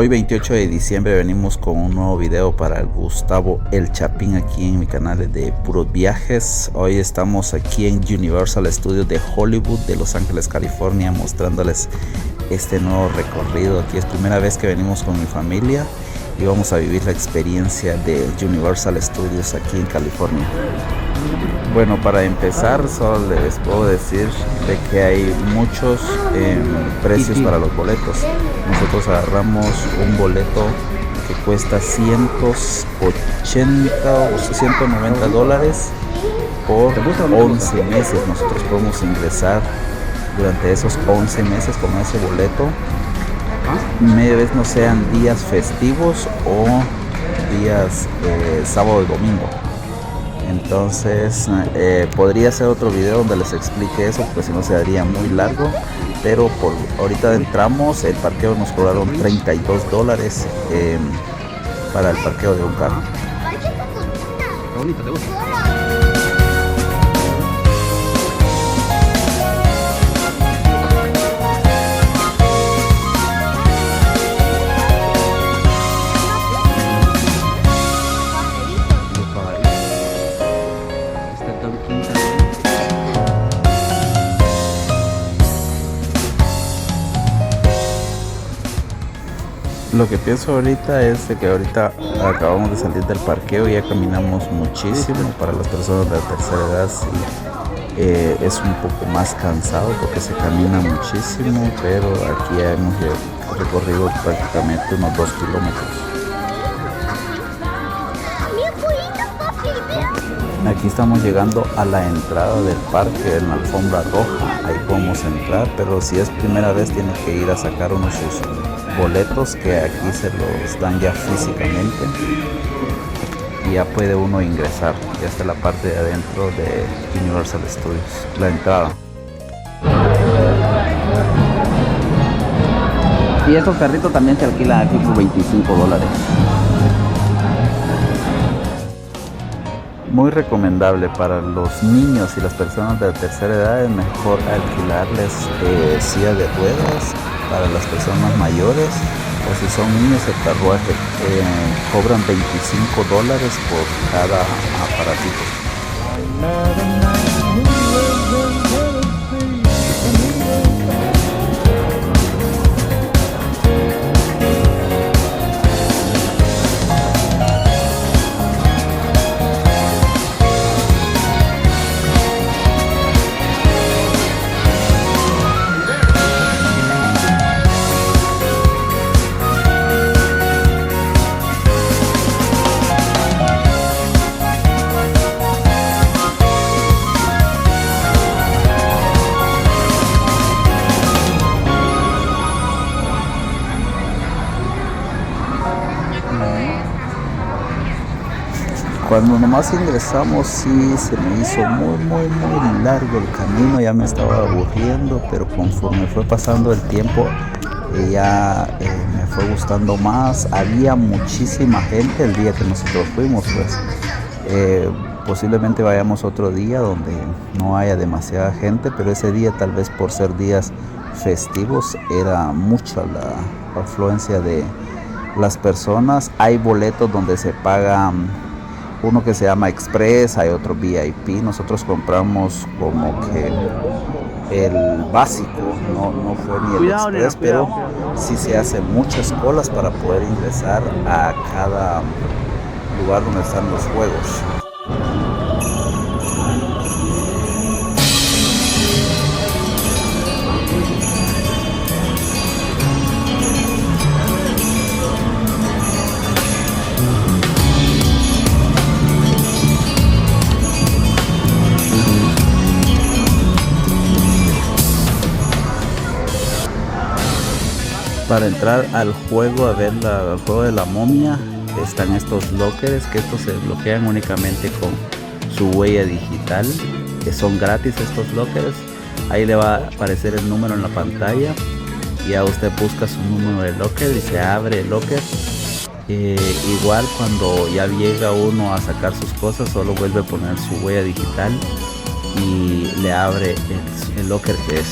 Hoy 28 de diciembre venimos con un nuevo video para Gustavo el Chapín aquí en mi canal de puros viajes. Hoy estamos aquí en Universal Studios de Hollywood de Los Ángeles, California, mostrándoles este nuevo recorrido. Aquí es primera vez que venimos con mi familia y vamos a vivir la experiencia de Universal Studios aquí en California. Bueno, para empezar solo les puedo decir de que hay muchos precios para los boletos. Nosotros agarramos un boleto que cuesta 180 o 190 dólares por 11 meses. Nosotros podemos ingresar durante esos 11 meses con ese boleto, media vez no sean días festivos o días sábado y domingo. Entonces podría hacer otro video donde les explique eso, porque si no se haría muy largo. Pero por ahorita entramos, el parqueo nos cobraron 32 dólares para el parqueo de un carro. Qué bonito, ¿te gusta? Lo que pienso ahorita es de que ahorita acabamos de salir del parqueo y ya caminamos muchísimo. Para las personas de la tercera edad sí, es un poco más cansado porque se camina muchísimo, pero aquí hemos recorrido prácticamente unos 2 kilómetros. Aquí estamos llegando a la entrada del parque en la alfombra roja. Ahí podemos entrar, pero si es primera vez tiene que ir a sacar uno de sus boletos, que aquí se los dan ya físicamente y ya puede uno ingresar. Ya está la parte de adentro de Universal Studios, la entrada. Y estos carritos también se alquilan aquí por 25 dólares. Muy recomendable para los niños y las personas de la tercera edad. Es mejor alquilarles silla de ruedas. Para las personas mayores o si son niños, el carruaje cobran 25 dólares por cada aparatito. Cuando nomás ingresamos sí se me hizo muy largo el camino, ya me estaba aburriendo, pero conforme fue pasando el tiempo ya me fue gustando más. Había muchísima gente el día que nosotros fuimos, pues posiblemente vayamos otro día donde no haya demasiada gente, pero ese día, tal vez por ser días festivos, era mucha la afluencia de las personas. Hay boletos donde se pagan, uno que se llama Express, hay otro VIP. Nosotros compramos como que el básico, no fue ni el Express, pero sí se hacen muchas colas para poder ingresar a cada lugar donde están los juegos. Para entrar al juego, a ver el juego de la momia, están estos lockers, que estos se bloquean únicamente con su huella digital, que son gratis estos lockers. Ahí le va a aparecer el número en la pantalla y ya usted busca su número de locker y se abre el locker. Igual cuando ya llega uno a sacar sus cosas, solo vuelve a poner su huella digital y le abre el locker, que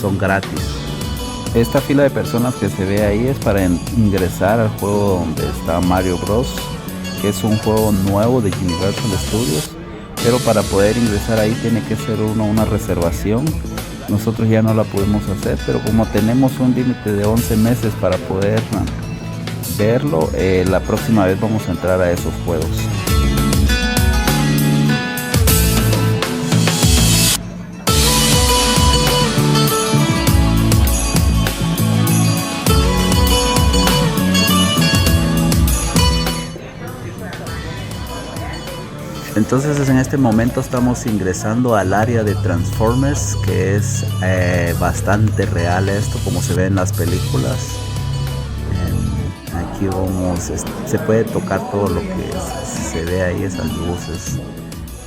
son gratis. Esta fila de personas que se ve ahí es para ingresar al juego donde está Mario Bros, que es un juego nuevo de Universal Studios, pero para poder ingresar ahí tiene que ser una reservación. Nosotros ya no la pudimos hacer, pero como tenemos un límite de 11 meses para poder verlo, la próxima vez vamos a entrar a esos juegos. Entonces en este momento estamos ingresando al área de Transformers, que es bastante real esto, como se ve en las películas. Aquí se puede tocar todo lo que se ve ahí, esas luces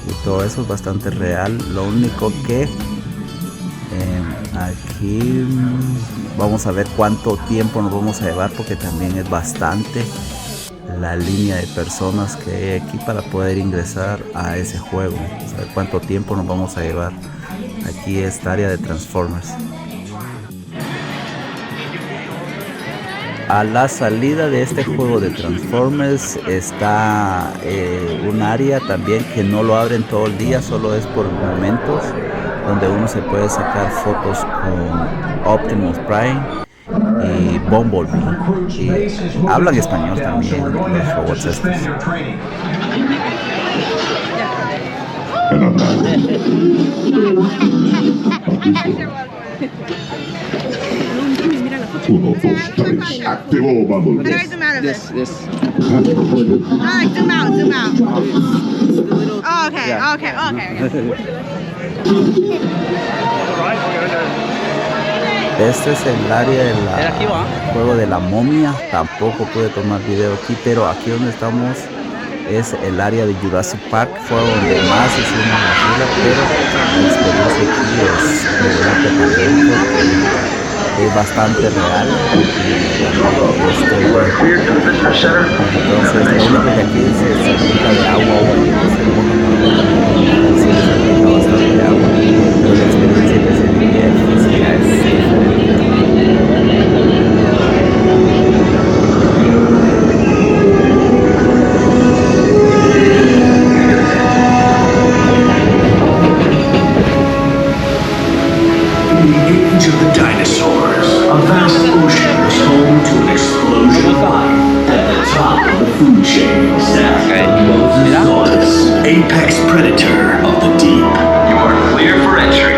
y todo eso es bastante real. Lo único que aquí vamos a ver cuánto tiempo nos vamos a llevar, porque también es bastante la línea de personas que hay aquí para poder ingresar a ese juego. Saber cuánto tiempo nos vamos a llevar. Aquí esta área de Transformers. A la salida de este juego de Transformers está un área también que no lo abren todo el día, solo es por momentos, donde uno se puede sacar fotos con Optimus Prime y Bumblebee, y hablan español también los robots estos. Uno, dos, tres. Activó Bumblebee. This. Zoom out. Oh, okay, yeah. Okay. Este es el área del juego de la momia. Tampoco pude tomar video aquí, pero aquí donde estamos es el área de Jurassic Park. Fue donde más hicimos la fila, pero la experiencia aquí es es bastante real. Entonces lo único que aquí se aplica de agua, sí se aplica bastante agua, pero la experiencia que se vive aquí ya es Apex predator of the deep. You are clear for entry.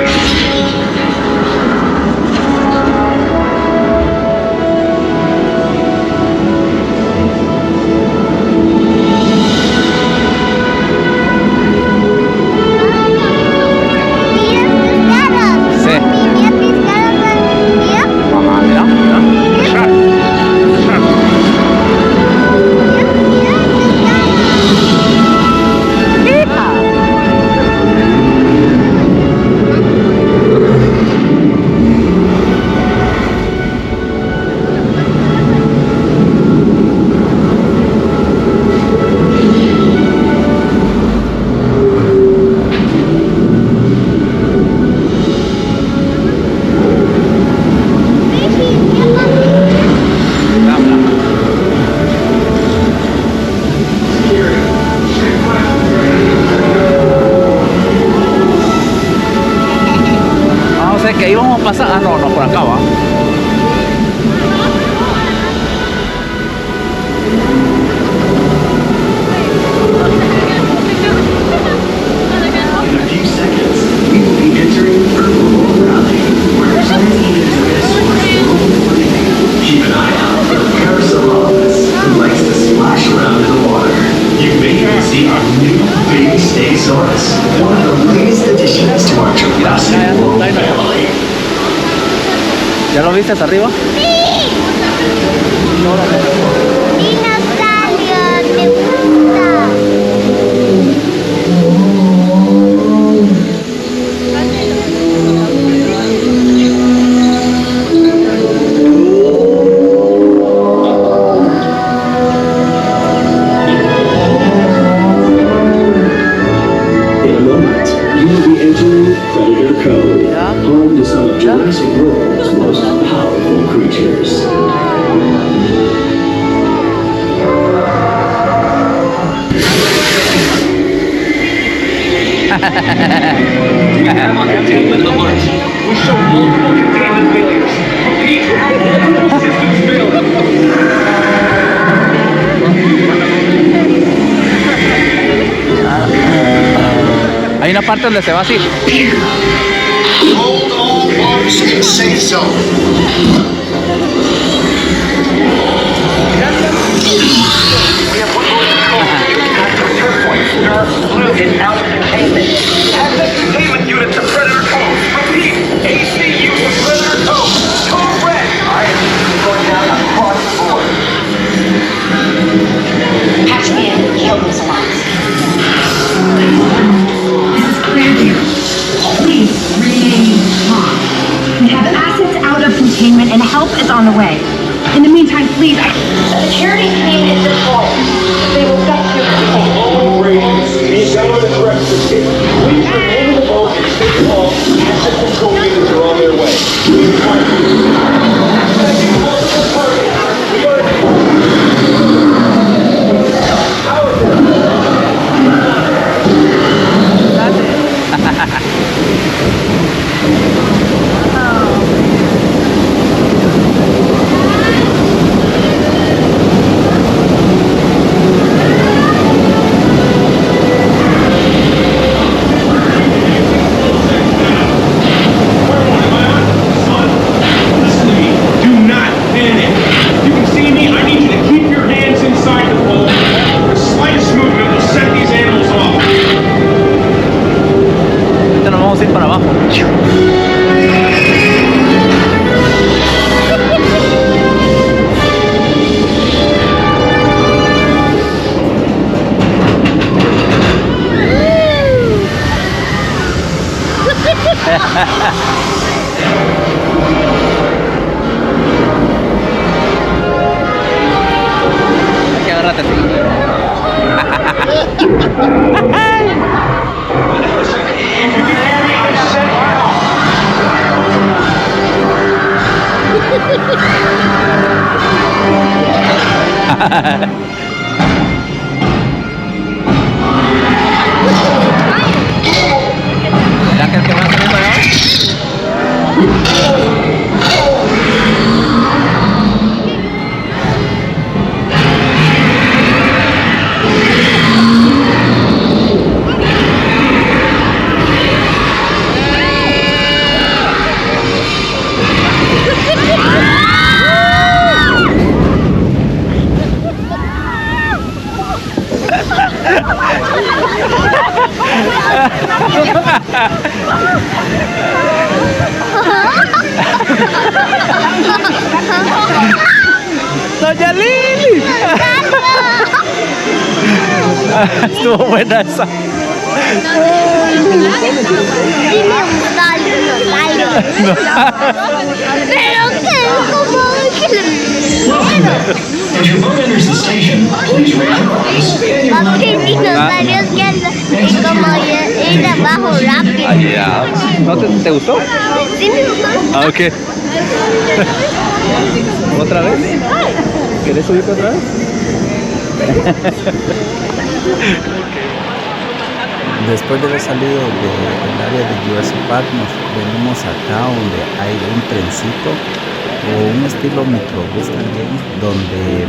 Que íbamos a pasar, no, por acá va. In a few seconds, we will be entering Purple Valley, where Dinosaurus roam free. Keep an eye out for Parasaurolophus, who likes to splash around in the water. You may even see our new baby Stegosaurus, one of the latest additions to our Jurassic World family. ¿Ya lo viste hasta arriba? Sí. Dinosaurio, ¿te gusta? In a moment, you will be entering Predator Cove, home to some of Jurassic World's most powerful We have a containment alert. We show multiple containment failures. Repeat, multiple systems failure. Hay una parte donde se va así. Hold all marks in safe zone. We have one more control. Back to return point. Star Blue is out of containment. Access containment unit to Predator Cove. Repeat, ACU to Predator Cove. Code red. Alright, going down across the board. Patch me in and kill those alarms. This is Claire here. Please remain calm. We have assets out of containment and help is on the way. In the meantime, please. A security team is deployed. They will get you containment. All operations, these gentlemen are corrected. Please remain in the boat and stay calm. Access control units are on their way. Please quiet. Detecting multiple targets. We are power down. Listen to me. Do not panic. You can see me. I need you to keep your hands inside the boat. The slightest movement will set these animals off. Ahorita nos vamos a ir para abajo. Hay que agárrate así. ¿Ya crees que van saliendo allá? ¡Doña Lili! Estuvo buena esa. Sí me gustan los largos. Pero que como que As your boat enters the station, please raise your arms and your Papi, dinosaurios que como ir abajo rápido. Ay, ya. ¿No te gustó? Sí me gustan. Ah, ok. ¿Otra vez? ¿Querés subirte otra vez? Después de haber salido del área de Jurassic Park, nos venimos acá donde hay un trencito o un estilo microbús también, donde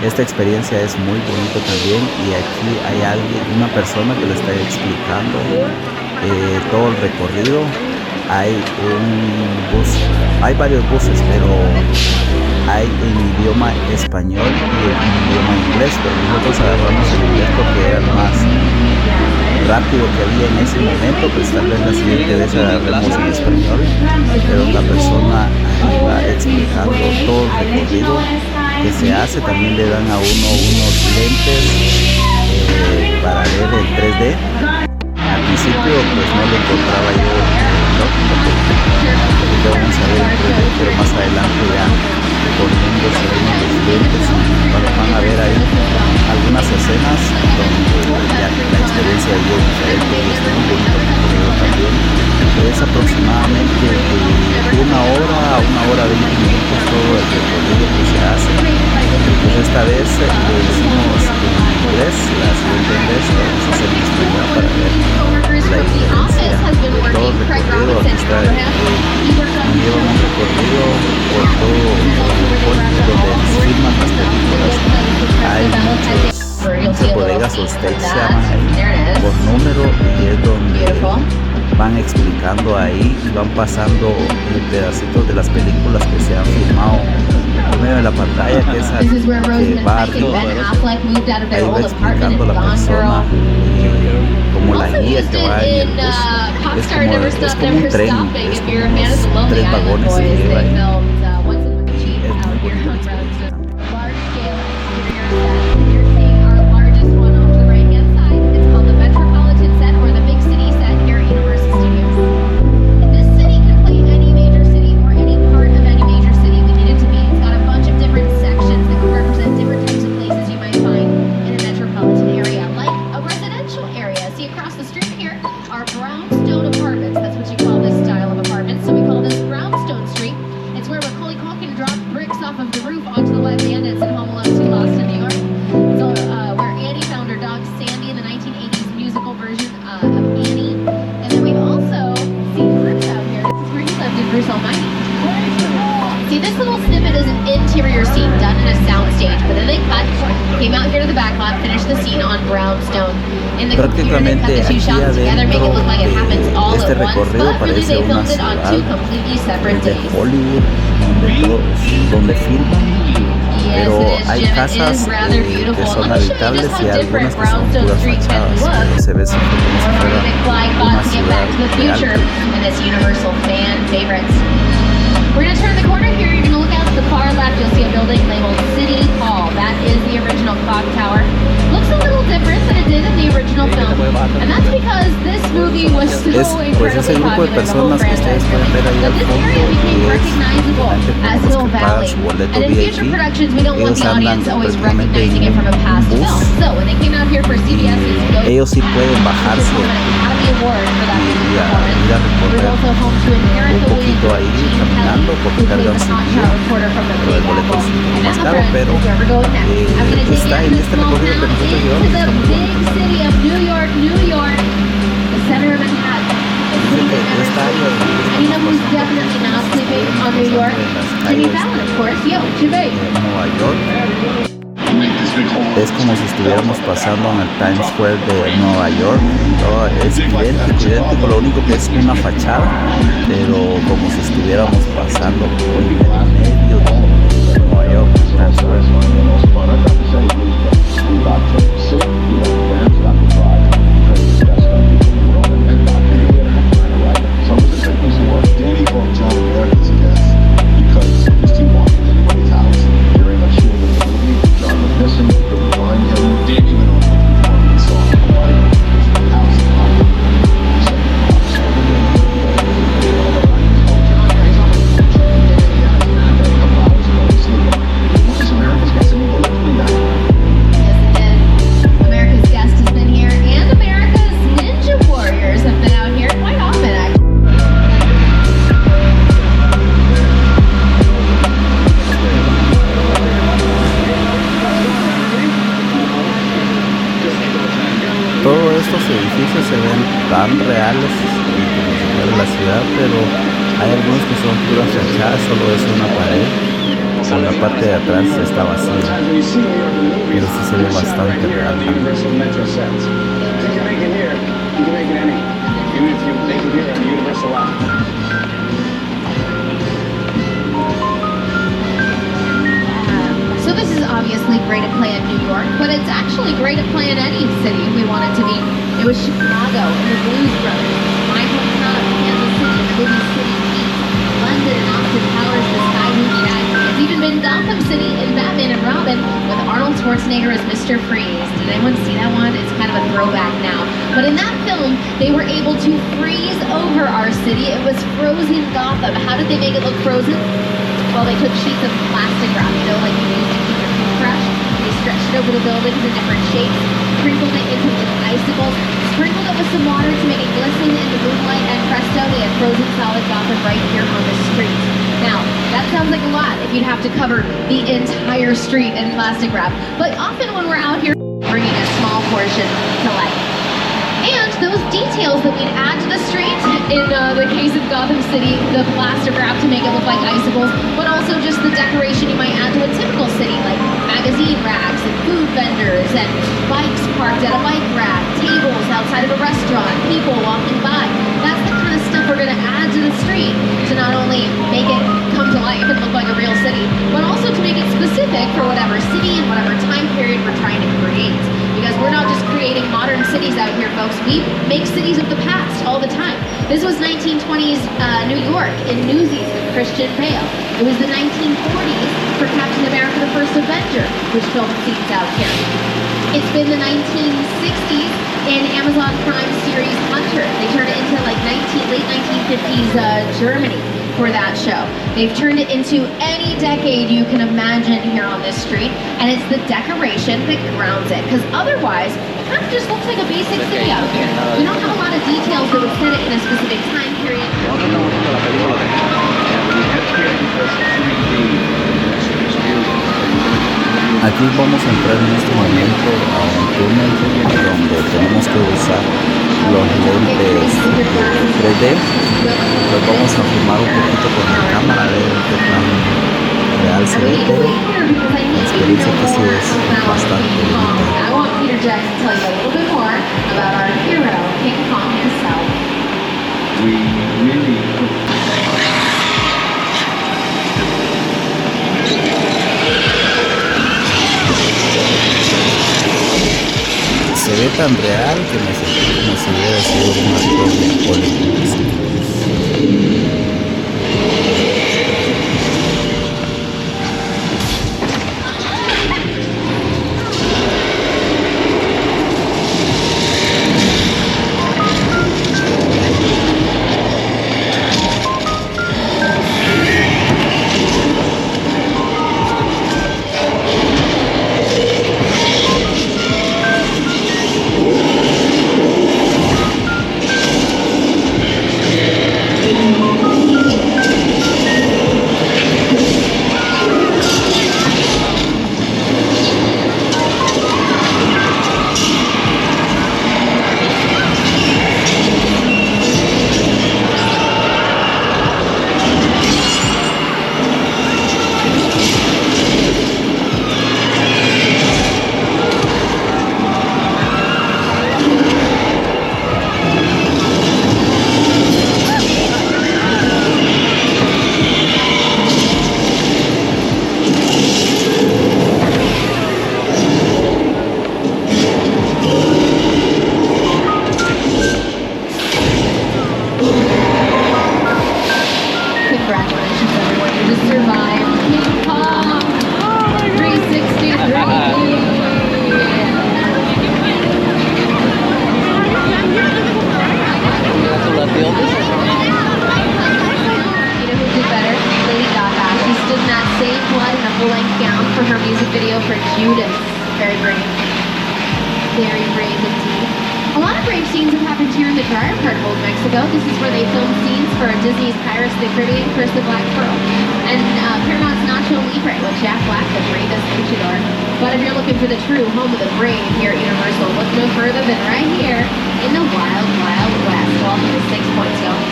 esta experiencia es muy bonita también, y aquí hay una persona que le está explicando todo el recorrido. Hay un bus, hay varios buses, pero hay en idioma español y en idioma inglés, pero nosotros agarramos el inglés porque era el más rápido que había en ese momento. Pues tal vez la siguiente vez agarremos en español, pero la persona va explicando todo el recorrido que se hace. También le dan a uno unos lentes para ver en 3D. Al principio pues no lo encontraba yo lógico, porque vamos a ver en 3D, pero más adelante ya poniéndose uno los lentes van a ver ahí algunas escenas donde ya la experiencia es muy diferente y es muy bonito también. Es aproximadamente de una hora a 1 hora 20 minutos todo el recorrido que se hace. Pues esta vez lo hicimos en inglés, la siguiente vez lo vamos a hacer en español para ver llevan un recorrido por todo Hollywood donde filman las películas. Hay muchas bodegas o steaks se llaman ahí por número, y es donde van explicando ahí y van pasando pedacitos de las películas que se han filmado por medio de la pantalla, que es que va arriba, ahí va explicando la persona como la guía que va en el bus. Es como un tren, es como unos 3 vagones que lleva ahí. Es muy bonita la experiencia también. See, this little snippet is an interior scene done in a soundstage, but then they cut, came out here to the back lot, finished the scene on brownstone. In the computer, they cut the two shots together, make it look like it happens all at once, but really they filmed it on 2 completely separate days. Hollywood, donde filman, pero hay casas que son habitables y algunas que son puras fachadas, pero se ve siempre como si fuera una ciudad real. We're going to turn the corner here. You're going to look out to the far left. You'll see a building labeled City Hall. That is the original clock tower. Looks a little different than it did in the original film. And that's because this movie was so incredibly popular in the whole franchise. But this area became recognizable as Hill Valley. And in future productions, we don't want the audience always recognizing it from a past film. So when they came out here for CBS's ellos sí pueden bajarse Academy Award for that y ir a We're recorrer also home to Inherent un the Wind, poquito ahí caminando porque cargan su guía, pero el boleto es un poco más caro, pero está en este recorrido que nosotros llevamos, está muy bonito también. New York, the center of Manhattan. Dice que esta área And you know who's definitely not sleeping on New York? Jimmy Fallon, of course. Yo, Jimmy. Nueva York. Es como si estuviéramos pasando en el Times Square de Nueva York. Todo es idéntico, lo único que es una fachada, pero como si estuviéramos pasando por el medio de Nueva York, Times Square. Todos estos edificios se ven tan reales como si fuera la ciudad, pero hay algunos que son puras fachadas, solo es una pared, o la parte de atrás está vacía, pero sí se ve bastante real. So this is obviously great to play in New York, but it's actually great to play in any city if we want it to be. It was Chicago and the Blues Brothers, my hometown, Kansas City, the movie City Heat, London and Austin Powers, The Sky Movie Night. It's even been Gotham City in Batman and Robin with Arnold Schwarzenegger as Mr. Freeze. Did anyone see that one? It's kind of a throwback now. But in that film, they were able to freeze over our city. It was frozen Gotham. How did they make it look frozen? Well, they took sheets of plastic wrap, you know, like you use to keep your toothbrush. They stretched it over the buildings in different shapes, sprinkled it into little icicles, sprinkled it with some water to make it glisten in the moonlight, and presto, they had frozen solid Gotham right here on the street. Now, that sounds like a lot if you'd have to cover the entire street in plastic wrap, but often when we're out here, bringing a small portion to life. And those details that we'd add to the street, in the case of Gotham City, the plaster wrap to make it look like icicles, but also just the decoration you might add to a typical city, like magazine racks and food vendors and bikes parked at a bike rack, tables outside of a restaurant, people walking by. That's the kind of stuff we're going to add to the street to not only make it come to life and look like a real city, but also to make it specific for whatever city and whatever time period we're trying to create. Because we're not just creating modern cities out here, folks. We make cities of the past all the time. This was 1920s New York in Newsies with Christian Bale. It was the 1940s for Captain America the First Avenger, which filmed scenes out here. It's been the 1960s in Amazon Prime series Hunter. They turned it into like late 1950s Germany for that show. They've turned it into any decade you can imagine here on this street, and it's the decoration that grounds it, because otherwise it kind of just looks like a basic city out here. We don't have a lot of details that would set it in a specific time period. Aquí vamos a entrar en este momento a un túnel donde tenemos que usar los lentes 3D. Los vamos a filmar un poquito con la cámara, a ver qué tan real se ve, pero la experiencia que sí es bastante bonita. I want Peter Jackson to tell you a little bit more about our hero, King Kong himself. We really Se ve tan real que me sentí como si hubiera sido un actor de Hollywood. Congratulations, everyone. You just survived King Kong 360. For her music video for Judas. Very brave. Very brave indeed. A lot of brave scenes have happened here in the drier part of Old Mexico. This is where they filmed scenes for Disney's Pirates of the Caribbean, Curse of the Black Pearl, and Paramount's Nacho Libre with Jack Black, the bravest luchador. But if you're looking for the true home of the brave here at Universal, look no further than right here in the Wild Wild West. Welcome to 6 Points, y'all.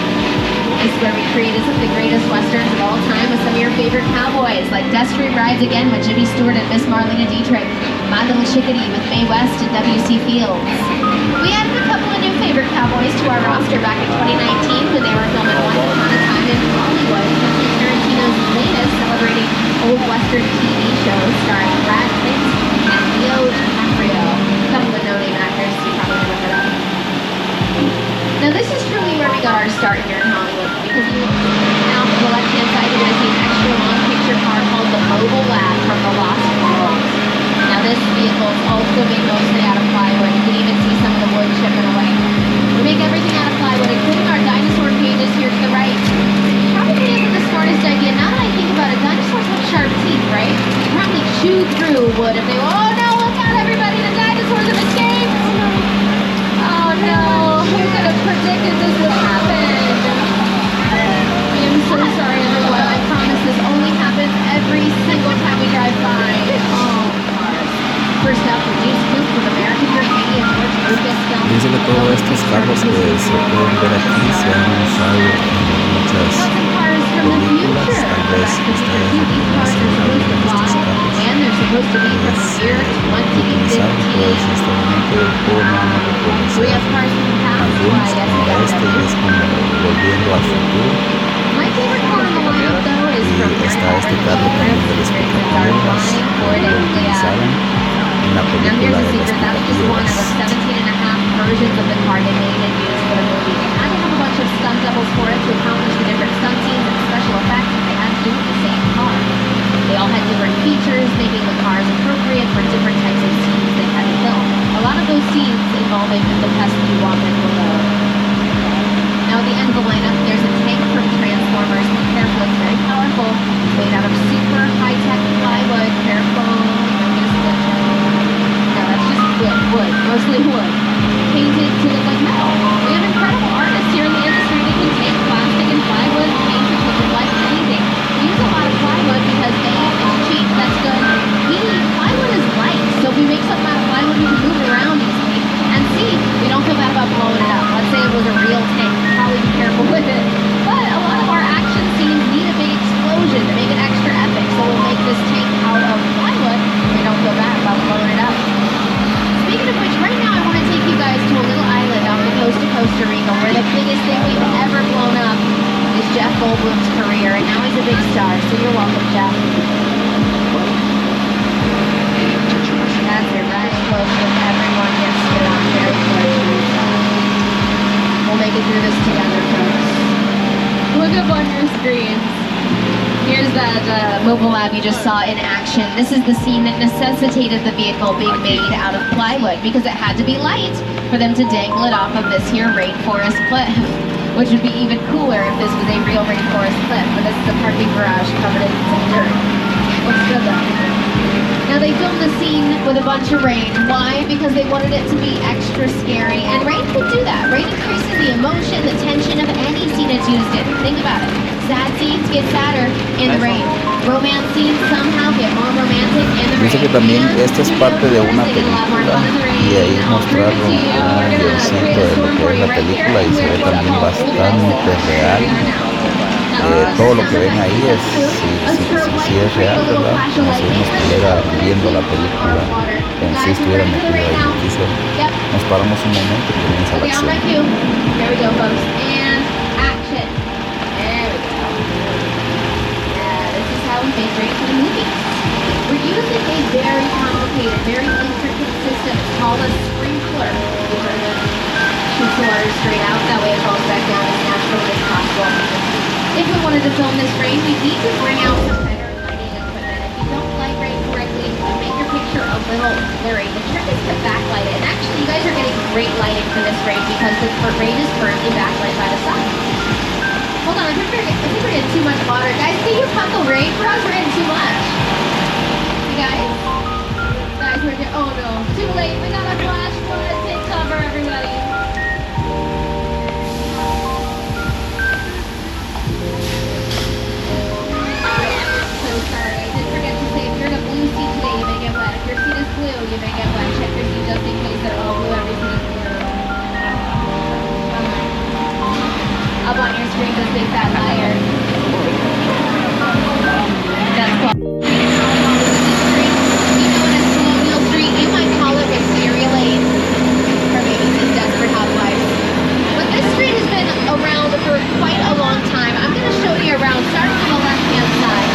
This is where we created some of the greatest westerns of all time with some of your favorite cowboys, like Death Street Rides Again with Jimmy Stewart and Miss Marlena Dietrich, Mando Chickadee with Mae West and W.C. Fields. We added a couple of new favorite cowboys to our roster back in 2019 when they were filming Once Upon a Time in Hollywood, something Tarantino's latest celebrating old western TV shows starring Brad Pitt and Leo DiCaprio. A couple of no-name actors you probably never heard of. Now this is truly where we got our start here in Hollywood, because you now on the left-hand side you're going to see an extra long picture car called the Mobile Lab from the Lost World. Now this vehicle is also made mostly out of plywood. You can even see some of the wood chipping away. We make everything out of plywood, including our dinosaur cages here to the right. si han usado muchas películas, tal vez ustedes reconocen algunos de estos carros. Utilizado pues hasta el momento puedo nada más reconocer algunos como este, que es como Volviendo al Futuro. Y está este carro también de las expectativas, que lo utilizaron en la película de las expectativas. Versions of the car they made and used for the movie. They had to have a bunch of stunt doubles for it to accomplish the different stunt scenes and special effects that they had to do with the same car. They all had different features, making the cars appropriate for different types of scenes they had to film. A lot of those scenes involving the pesky walk and below. Now at the end of the lineup, there's a tank from Transformers. Be careful, it's very powerful. Made out of super high-tech plywood. Careful, you don't get a split. No, that's just wood, mostly wood. Painted to look like metal. We have incredible artists here in the industry. They can take plastic and plywood and paint it to look like anything. We use a lot of plywood because A, it's cheap, that's good. B, plywood is light, so if we make something out of plywood, we can move it around easily. And C, we don't feel bad about blowing it up. Let's say it was a real tank, probably be careful with it. But a lot of our action scenes need a big explosion to make it extra epic, so we'll make this tank out of plywood, and we don't feel bad about blowing it up. Speaking of which, right now I want to take you guys to a little island off the coast of Costa Rica where the biggest thing we've ever blown up is Jeff Goldblum's career, and now he's a big star, so you're welcome, Jeff. That's it, right close with everyone gets to get on very close. We'll make it through this together, folks. Look up on your screens. Here's that mobile lab you just saw in action. This is the scene that necessitated the vehicle being made out of plywood because it had to be light for them to dangle it off of this here rainforest cliff, which would be even cooler if this was a real rainforest cliff, but this is a parking garage covered in some dirt. Looks good though. Now they filmed the scene with a bunch of rain. Why? Because they wanted it to be extra scary, and rain could do that. Rain increases the emotion, the tension of any scene it's used in. Think about it. Sad scenes get sadder in the rain. Romance scenes somehow get more romantic in the rain. Dice que también esto es parte de una película y ahí mostraron un guioncito de lo que es la película y se ve también bastante real. Todo lo que ven ahí es sí es real, ¿verdad? Como si uno estuviera viendo la película, como si estuviera metido ahí. Aquí nos paramos un momento y comienza la acción. There we go, folks. And action. There we go. This is how we make rain for the movies. We're using a very complicated, very intricate system. It's called a sprinkler. Shoots the water straight out. That way it falls back down as naturally as possible. If we wanted to film this rain, we need to bring out some better lighting equipment. If you don't light rain correctly, you make your picture a little blurry. The trick is to backlight it. And actually, you guys are getting great lighting for this rain because the rain is currently backlit by the sun. Hold on, I think we're getting too much water. Guys, can you cut the rain for us? We're getting too much. You guys? Guys, we're getting, oh no, too late. We got a flash flood. Take cover, everybody. You may get wet. Check your seat just in case they're all blue. Every seat is blue. Up on your screen, this big fat liar. That's called. You know it as Colonial Street. You might call it Wisteria Lane. Or maybe it's Desperate Housewives. But this street has been around for quite a long time. I'm going to show you around, starting on the left-hand side.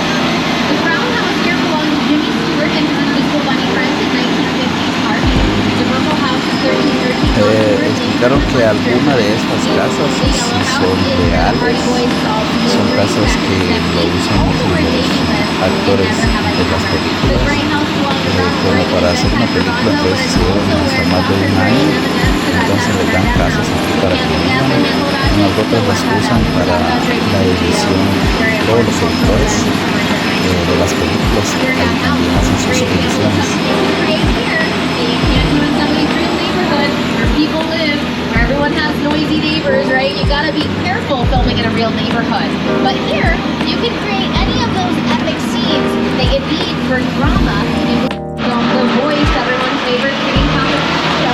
The Crown House here belonged to Jimmy Stewart and his Invisible Bunny friends in 1950s park. The Purple House is 1313. Explicaron que algunas de estas casas sí son reales, son casas que lo usan mucho los actores de las películas, como para hacer una película, entonces se llevan hasta más de un año, entonces les dan casas aquí para que vivan, en otras las usan para la edición, todos los editores de las películas ahí también hacen sus ediciones. People live, where everyone has noisy neighbors, right? You gotta be careful filming in a real neighborhood. But here, you can create any of those epic scenes that you need for drama in The Voice, everyone's favorite singing competition.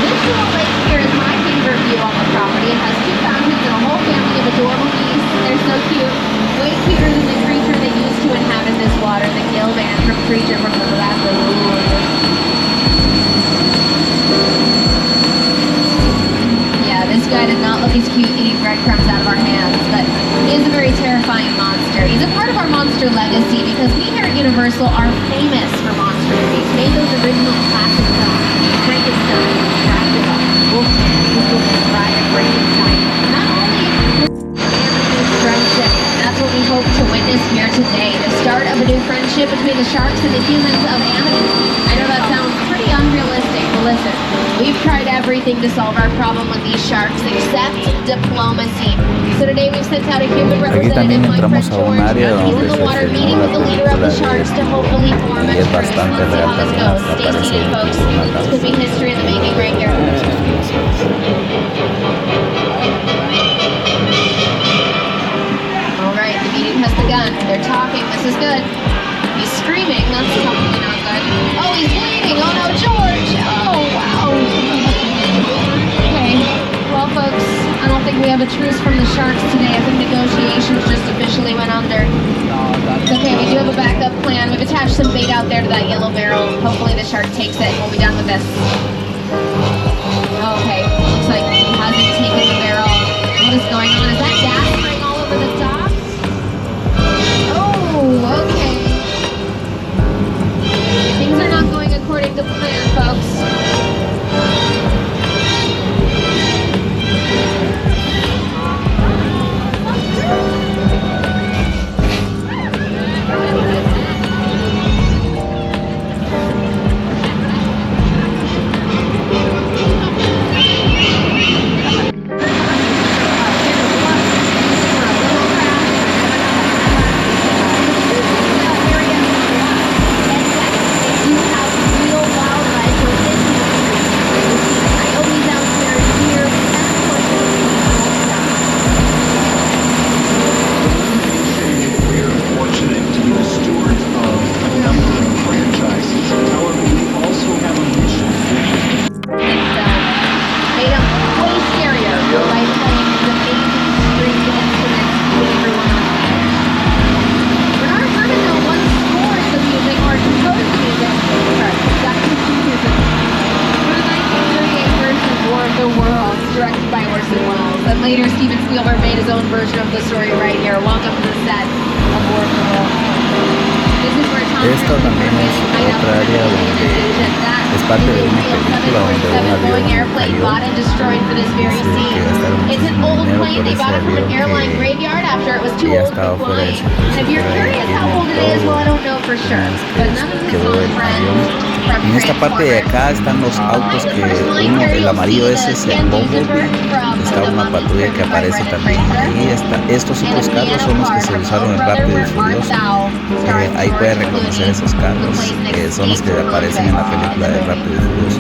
This one right here is my favorite view. view on the property. It has 2 fountains and a whole family of adorable geese. They're so cute. Way cuter than the creature that used to inhabit this water, the gill band from Creature from the Black Lagoon. Yeah, this guy did not look as cute eating breadcrumbs out of our hands, but he is a very terrifying monster. He's a part of our monster legacy because we here at Universal are famous for monster movies. Made those original classic films. Frankenstein, Dracula, Wolfman, Wolfman, Bride of Frankenstein. Not only friendship, that's what we hope to witness here today. The start of a new friendship between the sharks and the humans of Amity. I know that sounds pretty unrealistic, but listen, we've tried everything to solve our problem with these sharks except diplomacy. So today we've sent out a human representative, my friend George. He's in the water meeting with the leader of the sharks to hopefully form a truce. Let's see how this goes. Stay seated, folks. This could be history in the making right here. Alright, the meeting has begun. They're talking. This is good. He's screaming. That's probably not good. Oh, he's bleeding. Oh no, George! Oh, wow. Okay. Well, folks, I don't think we have a truce from the sharks today. I think negotiations just officially went under. It's okay, we do have a backup plan. We've attached some bait out there to that yellow barrel. Hopefully the shark takes it and we'll be done with this. Okay, looks like he hasn't taken the barrel. What is going on? Is that gas spraying all over the docks? Oh, okay. Things are not going according to plan, folks. Later, Steven Spielberg made his own version of the story right here. Welcome to the set of War of the Worlds. This is where Tom Esto también es otra área donde es parte de una película donde un avión cayó. Que gastaron muchísimo dinero por ese avión que ya estaba fuera de circuito, quedó el avión. En esta parte de acá están los autos que el amarillo ese es el Bumblebee. Está una patrulla que aparece también ahí. Estos otros carros son los que se usaron en Rápido y Furioso. Ahí pueden reconocer esos carros. Son los que aparecen en la película de Rápido y Furioso.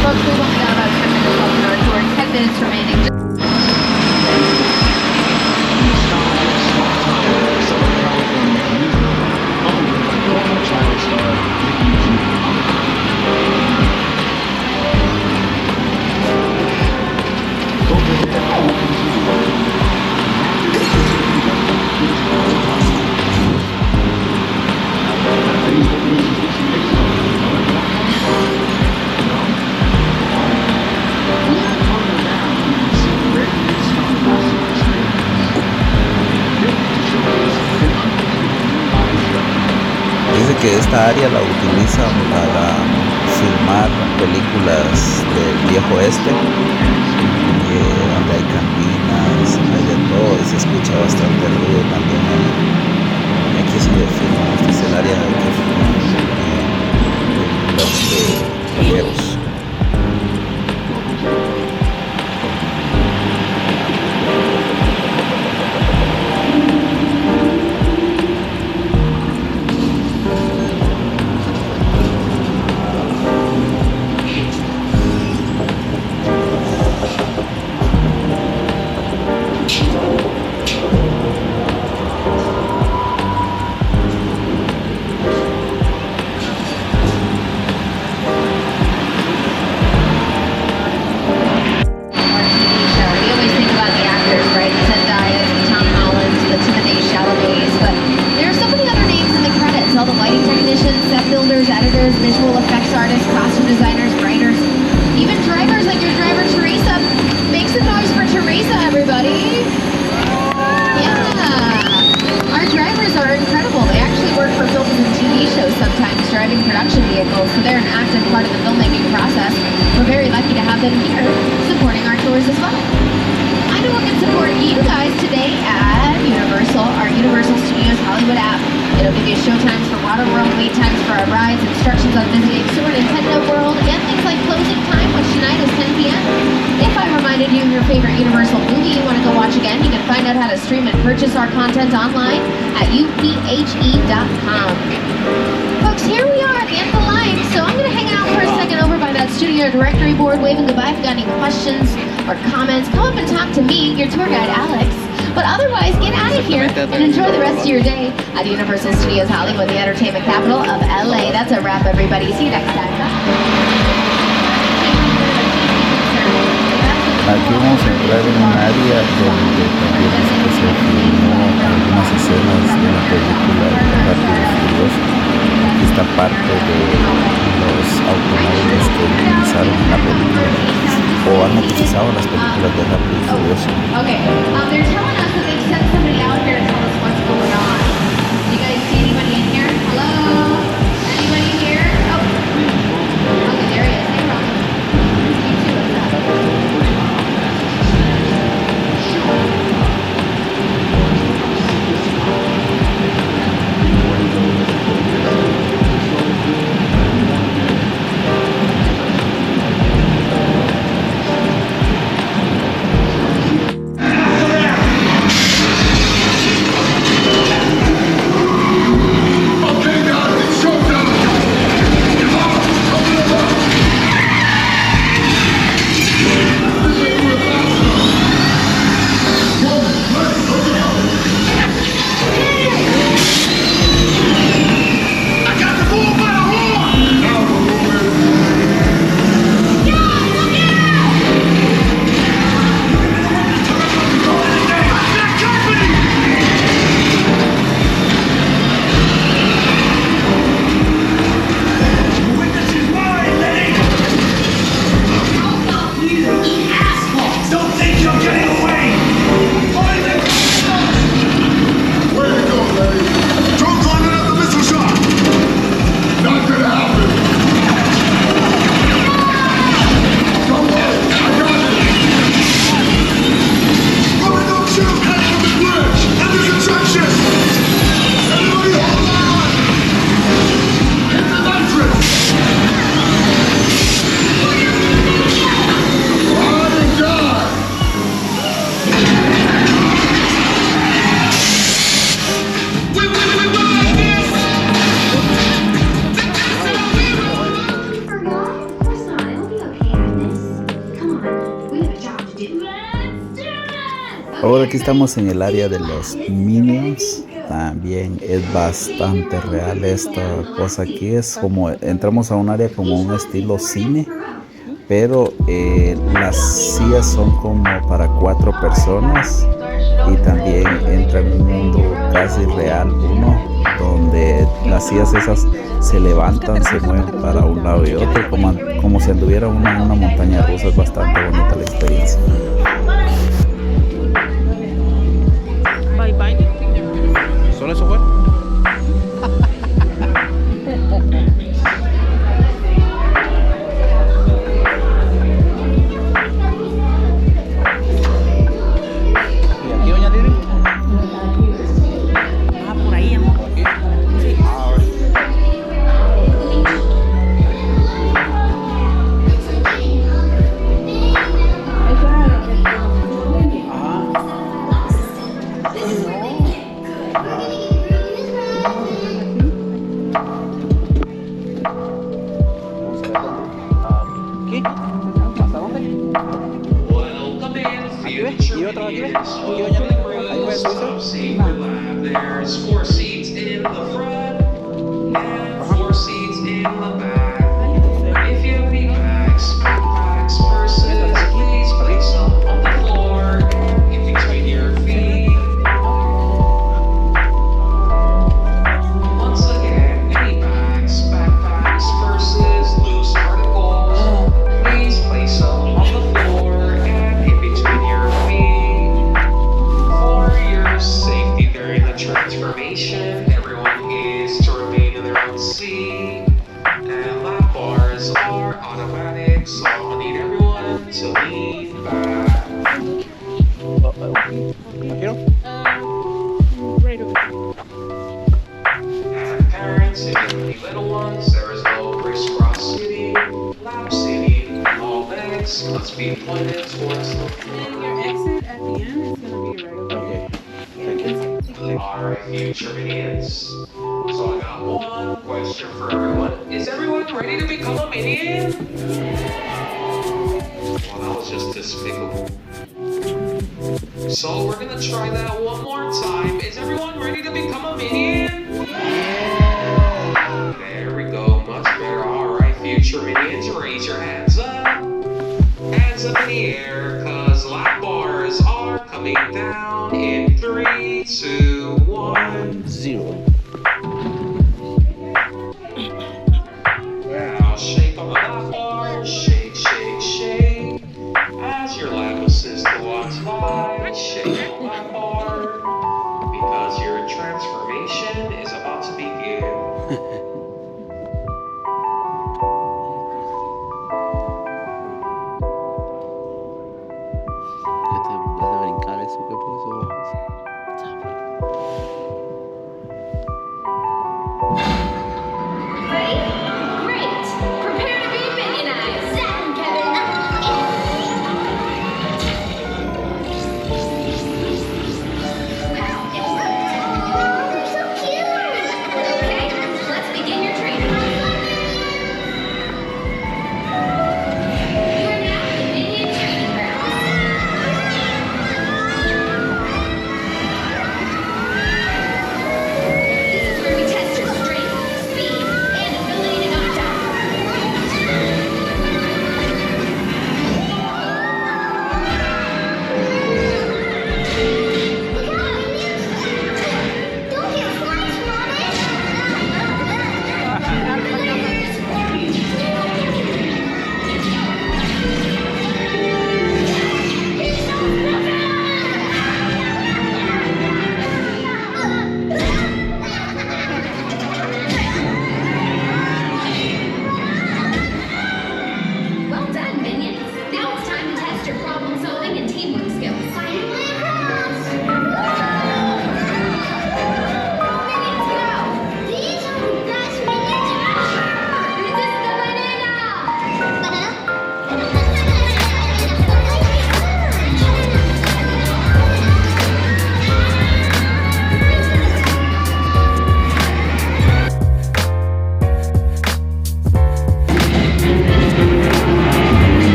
Folks, we've only got about 10 minutes left in our tour. 10 minutes remaining. Dice que esta área la utilizan para filmar películas del viejo oeste, donde hay escucha bastante ruido también ahí. Y aquí es donde filman, este es el área que filman películas de viajeros. All the lighting technicians, set builders, editors, visual effects artists, costume designers, writers, even drivers like your driver Teresa. Make some noise for Teresa, everybody. Yeah. Our drivers are incredible. They actually work for films and TV shows sometimes, driving production vehicles, so they're an active part of the filmmaking process. We're very lucky to have them here, supporting our tours as well. I know we can support you guys today at Universal, our Universal Studios Hollywood app. It'll give you showtimes for Waterworld, wait times for our rides, instructions on visiting Super Nintendo World, and things like closing time, which tonight is 10 p.m. If I reminded you of your favorite Universal movie you want to go watch again, you can find out how to stream and purchase our content online at uphe.com. Folks, here we are at the end of the line, so I'm going to hang out for a second over by that studio directory board, waving goodbye. If you've got any questions or comments, come up and talk to me, your tour guide, Alex. But otherwise, get out of here and enjoy the rest of your day at Universal Studios Hollywood, the entertainment capital of LA. That's a wrap, everybody. See you next time. Aquí vamos a entrar en un área donde también dice que se filmó algunas escenas de la película de Rápido y Furioso. Aquí está parte de los automóviles que utilizaron en la película o han utilizado las películas de Rápido y Furioso. Okay, they're telling us that they've sent somebody out here to tell us what's going on. Do you guys see anybody in here? Hello? Anybody here? Oh. Okay, there he is. Hey, Ron. You too, what's up? Ahora aquí estamos en el área de los Minions. También es bastante real esta cosa aquí. Es como entramos a un área como un estilo cine, pero las sillas son como para 4 personas y también entra en un mundo casi real uno donde las sillas esas se levantan, se mueven para un lado y otro como si anduviera uno en una montaña rusa. Es bastante bonita la experiencia. ¿Solo eso fue? ¿Y aquí, doña Lili? has 4 seats in the front and 4 seats in the back. If you have any backpacks, purses, please place them on the floor and in between your feet. Once again, any backpacks, purses, loose articles, please place them on the floor and in between your feet. For your safety during the transformation, everyone is to remain in their own seat. And lap bars are automatic, so I'll need everyone to lean back. And parents, if you have any little ones, there is no crisscross seating, lap seating. All legs must be pointed towards the floor. Alright, future minions. So I got one question for everyone. Is everyone ready to become a minion? Well, that was just despicable. So we're gonna try that one more time. Is everyone ready to become a minion? There we go, much better. Alright, future minions, raise your hands up. Hands up in the air, cause lap bars are coming down in 3, 2, 1, 0. Now shake on the lap bar, shake, shake, shake. As your lap assistant walks by, shake on the lap bar, because your transformation is about to begin. Great! Prepare to be minionized! Done, Kevin! So cute! Okay, let's begin your training. You are now in Minion Training Grounds. This is where we test your strength, speed, and ability to knock down. Don't get flies, Well done, minions. Now it's time to test your problem solving and teamwork skills. Minions, go! These are the best minions Resist the banana! A la salida también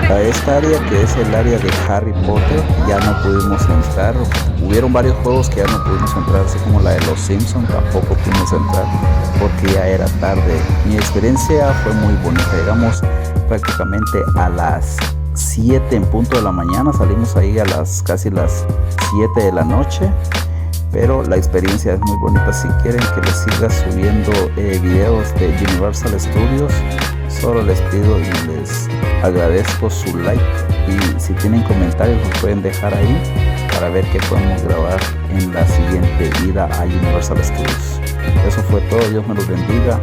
A esta área, que es el área de Harry Potter, ya no pudimos entrar. Hubieron varios juegos que ya no pudimos entrar, así como la de los Simpsons, tampoco pudimos entrar porque ya era tarde. Mi experiencia fue muy bonita, llegamos prácticamente a las 7 en punto de la mañana. Salimos ahí a casi las 7 de la noche. Pero la experiencia es muy bonita. Si quieren que les siga subiendo videos de Universal Studios, solo les pido y les agradezco su like, y si tienen comentarios los pueden dejar ahí para ver qué podemos grabar en la siguiente ida a Universal Studios. Eso fue todo, Dios me los bendiga.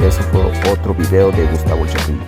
Eso fue otro video de Gustavo Chapín.